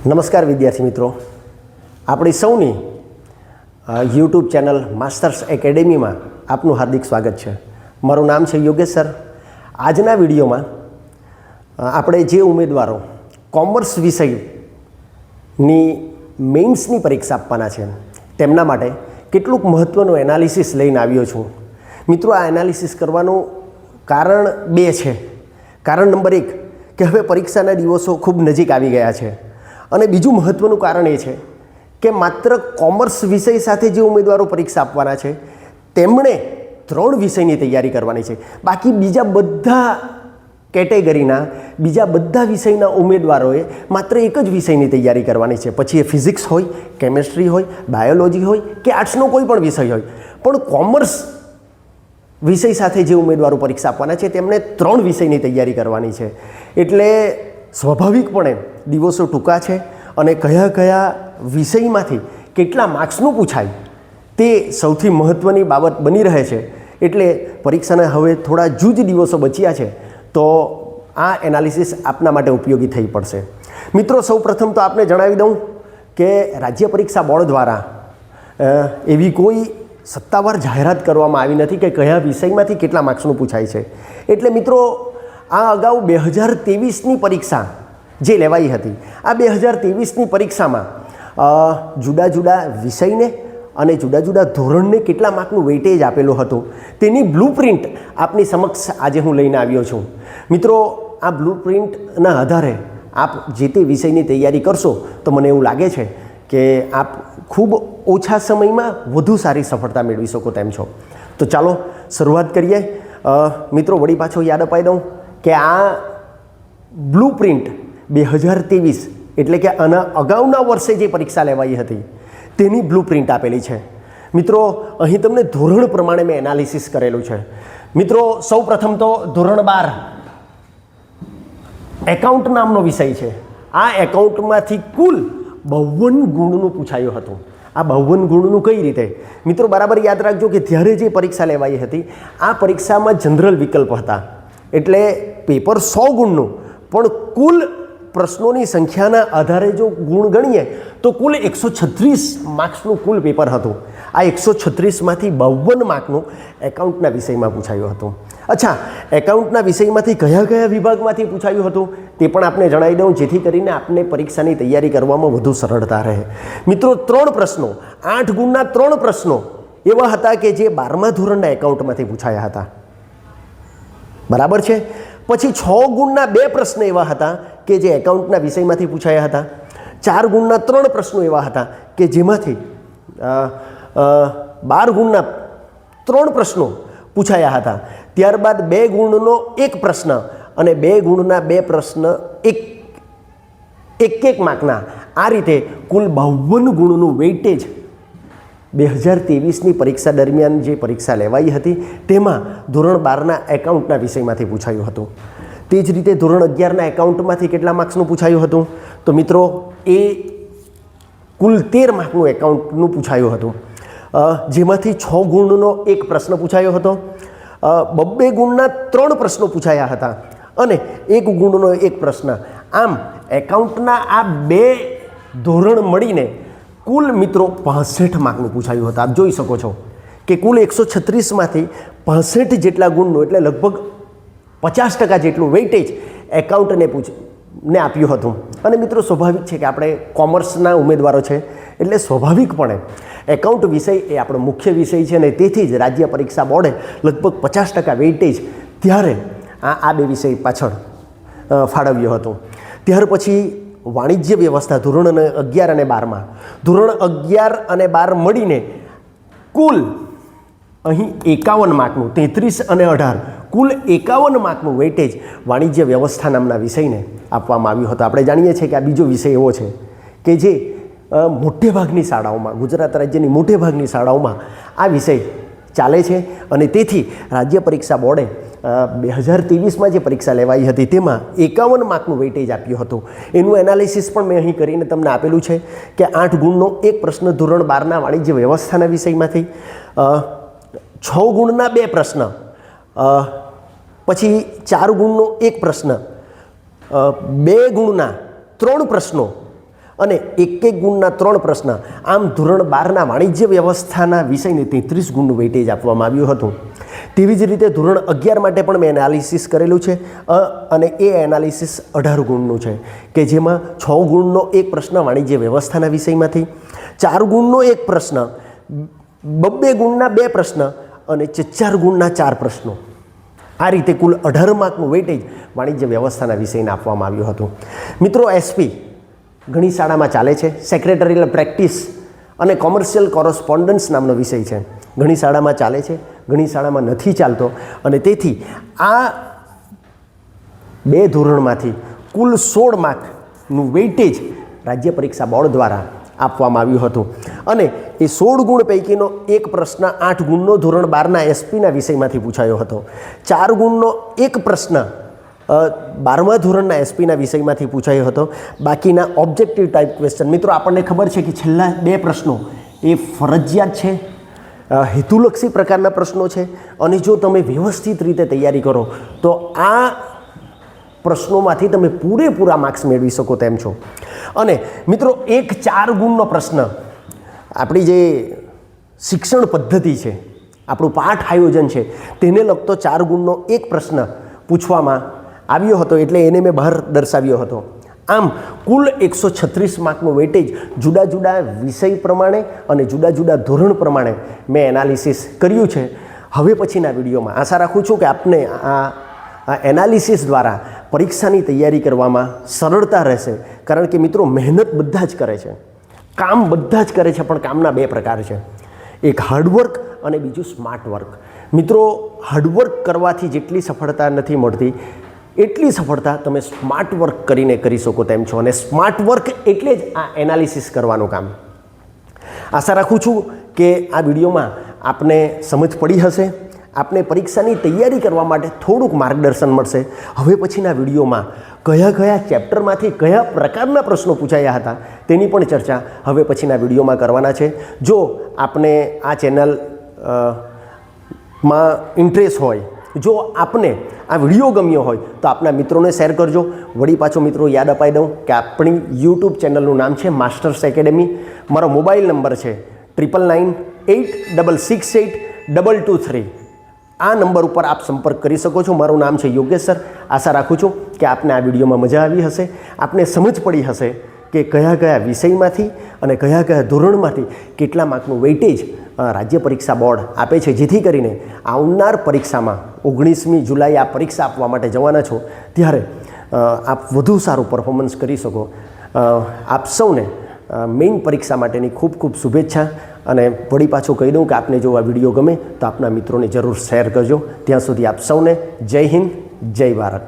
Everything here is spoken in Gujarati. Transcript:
નમસ્કાર વિદ્યાર્થી મિત્રો, આપણી સૌની યુટ્યુબ ચેનલ માસ્ટર્સ એકેડેમીમાં આપનું હાર્દિક સ્વાગત છે. મારું નામ છે યોગેશ સર. આજના વિડીયોમાં આપણે જે ઉમેદવારો કોમર્સ વિષયની મેઇન્સની પરીક્ષા આપવાના છે તેમના માટે કેટલુંક મહત્ત્વનું એનાલિસિસ લઈને આવ્યો છું. મિત્રો, આ એનાલિસિસ કરવાનું કારણ બે છે. કારણ નંબર 1 કે હવે પરીક્ષાના દિવસો ખૂબ નજીક આવી ગયા છે, અને બીજું મહત્ત્વનું કારણ એ છે કે માત્ર કોમર્સ વિષય સાથે જે ઉમેદવારો પરીક્ષા આપવાના છે તેમણે 3 વિષયની તૈયારી કરવાની છે. બાકી બીજા બધા કેટેગરીના બીજા બધા વિષયના ઉમેદવારોએ માત્ર એક જ વિષયની તૈયારી કરવાની છે. પછી એ ફિઝિક્સ હોય, કેમેસ્ટ્રી હોય, બાયોલોજી હોય કે આર્ટ્સનો કોઈ પણ વિષય હોય, પણ કોમર્સ વિષય સાથે જે ઉમેદવારો પરીક્ષા આપવાના છે તેમણે 3 વિષયની તૈયારી કરવાની છે. એટલે સ્વાભાવિકપણે દિવસો ટૂંકા છે અને કયા કયા વિષયમાંથી કેટલા માર્ક્સનું પૂછાય તે સૌથી મહત્ત્વની બાબત બની રહે છે. એટલે પરીક્ષાના હવે થોડા જ દિવસો બચ્યા છે, તો આ એનાલિસિસ આપના માટે ઉપયોગી થઈ પડશે. મિત્રો, સૌપ્રથમ તો આપને જણાવી દઉં કે રાજ્ય પરીક્ષા બોર્ડ દ્વારા એવી કોઈ સત્તાવાર જાહેરાત કરવામાં આવી નથી કે કયા વિષયમાંથી કેટલા માર્ક્સનું પૂછાય છે. એટલે મિત્રો, આ અગાઉ 2023ની પરીક્ષા જે લેવાઈ હતી, આ 2023ની પરીક્ષામાં જુદા જુદા વિષયને અને જુદા જુદા ધોરણને કેટલા માર્કનું વેઇટેજ આપેલું હતું તેની બ્લુપ્રિન્ટ આપની સમક્ષ આજે હું લઈને આવ્યો છું. મિત્રો, આ બ્લુપ્રિન્ટના આધારે આપ જે તે વિષયની તૈયારી કરશો તો મને એવું લાગે છે કે આપ ખૂબ ઓછા સમયમાં વધુ સારી સફળતા મેળવી શકો તેમ છો. તો ચાલો શરૂઆત કરીએ. મિત્રો, વળી પાછો યાદ અપાઈ દઉં કે આ બ્લુપ્રિન્ટ 2023 એટલે કે આના અગાઉના વર્ષે જે પરીક્ષા લેવાઈ હતી તેની બ્લુપ્રિન્ટ આપેલી છે. મિત્રો, અહીં તમને ધોરણ પ્રમાણે મેં એનાલિસિસ કરેલું છે. મિત્રો, સૌ પ્રથમ તો ધોરણ 12 એકાઉન્ટ નામનો વિષય છે. આ એકાઉન્ટમાંથી કુલ 52 ગુણનું પૂછાયું હતું. આ 52 ગુણનું કઈ રીતે? મિત્રો, બરાબર યાદ રાખજો કે જ્યારે જે પરીક્ષા લેવાઈ હતી આ પરીક્ષામાં જનરલ વિકલ્પ હતા, એટલે પેપર 100 ગુણનું, પણ કુલ પ્રશ્નોની સંખ્યાના આધારે જો ગુણ ગણીએ તો કુલ 136 માર્ક્સનું કુલ પેપર હતું. આ 136માંથી 52 માર્કનું એકાઉન્ટના વિષયમાં પૂછાયું હતું. અચ્છા, એકાઉન્ટના વિષયમાંથી કયા કયા વિભાગમાંથી પૂછાયું હતું તે પણ આપને જણાવી દઉં, જેથી કરીને આપને પરીક્ષાની તૈયારી કરવામાં વધુ સરળતા રહે. મિત્રો, 3 પ્રશ્નો, 8 ગુણના 3 પ્રશ્નો એવા હતા કે જે 12મા ધોરણના એકાઉન્ટમાંથી પૂછાયા હતા. બરાબર છે. પછી 6 ગુણના 2 પ્રશ્ન એવા હતા કે જે એકાઉન્ટના વિષયમાંથી પૂછાયા હતા. 4 ગુણના 3 પ્રશ્નો એવા હતા કે જેમાંથી 12 ગુણના 3 પ્રશ્નો પૂછાયા હતા. ત્યારબાદ 2 ગુણનો 1 પ્રશ્ન અને 2 ગુણના 2 પ્રશ્ન એક માર્કના, આ રીતે કુલ 52 ગુણનું વેઇટેજ 2023ની પરીક્ષા દરમિયાન જે પરીક્ષા લેવાઈ હતી તેમાં ધોરણ 12ના એકાઉન્ટના વિષયમાંથી પૂછાયું હતું. તે જ રીતે ધોરણ 11ના એકાઉન્ટમાંથી કેટલા માર્ક્સનું પૂછાયું હતું? તો મિત્રો, એ કુલ 13 માર્કનું એકાઉન્ટનું પૂછાયું હતું, જેમાંથી 6 ગુણનો 1 પ્રશ્ન પૂછાયો હતો, 2 ગુણના 3 પ્રશ્નો પૂછાયા હતા અને 1 ગુણનો 1 પ્રશ્ન. આમ એકાઉન્ટના આ 2 ધોરણ મળીને કુલ મિત્રો 65 માર્કનું પૂછાયું હતું. આપ જોઈ શકો છો કે કુલ 136માંથી 65 જેટલા ગુણનું, એટલે લગભગ 50% જેટલું વેઇટેજ એકાઉન્ટને આપ્યું હતું. અને મિત્રો, સ્વાભાવિક છે કે આપણે કોમર્સના ઉમેદવારો છે, એટલે સ્વાભાવિકપણે એકાઉન્ટ વિષય એ આપણો મુખ્ય વિષય છે અને તેથી જ રાજ્ય પરીક્ષા બોર્ડે લગભગ 50% વેઇટેજ ત્યારે આ 2 વિષય પાછળ ફાળવ્યો હતો. ત્યાર પછી વાણિજ્ય વ્યવસ્થા ધોરણ 11 અને 12માં, ધોરણ 11 અને 12 મળીને કુલ અહીં 51 માર્કનું, 33 અને 18 કુલ 51 માર્કનું વેઇટેજ વાણિજ્ય વ્યવસ્થા નામના વિષયને આપવામાં આવ્યું હતું. આપણે જાણીએ છીએ કે આ બીજો વિષય એવો છે કે જે મોટેભાગની શાળાઓમાં, ગુજરાત રાજ્યની મોટેભાગની શાળાઓમાં આ વિષય ચાલે છે અને તેથી રાજ્ય પરીક્ષા બોર્ડે 2023માં જે પરીક્ષા લેવાઈ હતી તેમાં 51 માર્કનું વેઇટેજ આપ્યું હતું. એનું એનાલિસિસ પણ મેં અહીં કરીને તમને આપેલું છે કે 8 ગુણનો 1 પ્રશ્ન ધોરણ 12ના વાણિજ્ય વ્યવસ્થાના વિષયમાંથી, 6 ગુણના 2 પ્રશ્ન, પછી 4 ગુણનો 1 પ્રશ્ન, 2 ગુણના 3 પ્રશ્નો અને એક ગુણના 3 પ્રશ્ન. આમ ધોરણ 12ના વાણિજ્ય વ્યવસ્થાના વિષયને 33 ગુણનું વેઇટેજ આપવામાં આવ્યું હતું. તેવી જ રીતે ધોરણ 11 માટે પણ મેં એનાલિસિસ કરેલું છે અને એ એનાલિસિસ 18 ગુણનું છે કે જેમાં 6 ગુણનો એક પ્રશ્ન વાણિજ્ય વ્યવસ્થાના વિષયમાંથી, 4 ગુણનો એક પ્રશ્ન, 2 ગુણના 2 પ્રશ્ન અને 4 ગુણના 4 પ્રશ્નો. આ રીતે કુલ 18 માર્કનું વેઇટેજ વાણિજ્ય વ્યવસ્થાના વિષયને આપવામાં આવ્યું હતું. મિત્રો, એસપી ઘણી શાળામાં ચાલે છે. સેક્રેટરીયલ પ્રેક્ટિસ અને કોમર્શિયલ કોરસ્પોન્ડન્સ નામનો વિષય છે. ઘણી શાળામાં ચાલે છે, ઘણી શાળામાં નથી ચાલતો અને તેથી આ 2 ધોરણમાંથી કુલ 16 માર્કનું વેઇટેજ રાજ્ય પરીક્ષા બોર્ડ દ્વારા આપવામાં આવ્યું હતું અને એ 16 ગુણ પૈકીનો એક પ્રશ્ન 8 ગુણનો ધોરણ 12ના એસપીના વિષયમાંથી પૂછાયો હતો. 4 ગુણનો એક પ્રશ્ન 12મા ધોરણના એસપીના વિષયમાંથી પૂછાયો હતો. બાકીના ઓબ્જેક્ટિવ ટાઈપ ક્વેશ્ચન. મિત્રો, આપણને ખબર છે કે છેલ્લા 2 પ્રશ્નો એ ફરજિયાત છે, હેતુલક્ષી પ્રકારના પ્રશ્નો છે અને જો તમે વ્યવસ્થિત રીતે તૈયારી કરો તો આ પ્રશ્નોમાંથી તમે પૂરેપૂરા માર્ક્સ મેળવી શકો તેમ છો. અને મિત્રો, એક 4 ગુણનો પ્રશ્ન, આપણી જે શિક્ષણ પદ્ધતિ છે, આપણું પાઠ આયોજન છે, તેને લગતો 4 ગુણનો એક પ્રશ્ન પૂછવામાં આવ્યો હતો એટલે એને મેં બહાર દર્શાવ્યો હતો. આમ કુલ 136 માર્કનું વેઇટેજ જુદા જુદા વિષય પ્રમાણે અને જુદા જુદા ધોરણ પ્રમાણે મેં એનાલિસિસ કર્યું છે. હવે પછીના વિડીયોમાં આશા રાખું છું કે આપને આ એનાલિસિસ દ્વારા પરીક્ષાની તૈયારી કરવામાં સરળતા રહેશે. કારણ કે મિત્રો, મહેનત બધા જ કરે છે, કામ બધા જ કરે છે, પણ કામના 2 પ્રકાર છે. એક હાર્ડવર્ક અને બીજું સ્માર્ટ વર્ક. મિત્રો, હાર્ડવર્ક કરવાથી જેટલી સફળતા નથી મળતી એટલી સફળતા તમે સ્માર્ટ વર્ક કરીને કરી શકો તેમ છો. અને સ્માર્ટ વર્ક એટલે જ આ એનાલિસિસ કરવાનું કામ. આશા રાખું છું કે આ વિડીયોમાં આપને સમજ પડી હશે, આપને પરીક્ષાની તૈયારી કરવા માટે થોડુંક માર્ગદર્શન મળશે. હવે પછીના વિડીયોમાં કયા કયા ચેપ્ટરમાંથી કયા પ્રકારના પ્રશ્નો પૂછાયા હતા તેની પણ ચર્ચા હવે પછીના વિડીયોમાં કરવાના છે. જો આપને આ ચેનલ માં ઇન્ટરેસ્ટ હોય, જો આપને આ વિડીયો ગમ્યો હોય તો આપના મિત્રોને શેર કરજો. વળી પાછો મિત્રો યાદ અપાઈ દઉં કે આપણી યુટ્યુબ ચેનલનું નામ છે માસ્ટર્સ એકેડેમી. મારો મોબાઈલ નંબર છે 9996682223. આ નંબર ઉપર આપ સંપર્ક કરી શકો છો. મારું નામ છે યોગેશ સર. આશા રાખું છું કે આપને આ વિડીયોમાં મજા આવી હશે, આપને સમજ પડી હશે કે કયા કયા વિષયમાંથી અને કયા કયા ધોરણમાંથી કેટલા માર્કનું વેઇટેજ રાજ્ય પરીક્ષા બોર્ડ આપે છે, જેથી કરીને આવનાર પરીક્ષામાં 19મી જુલાઈ આ પરીક્ષા આપવા માટે જવાના છો ત્યારે આપ વધુ સારું પરફોર્મન્સ કરી શકો. આપ સૌને મેઇન પરીક્ષા માટેની ખૂબ ખૂબ શુભેચ્છા. અને વળી પાછું કહી દઉં કે આપને જો આ વિડીયો ગમે તો આપના મિત્રોને જરૂર શેર કરજો. ત્યાં સુધી આપ સૌને જય હિન્દ, જય ભારત.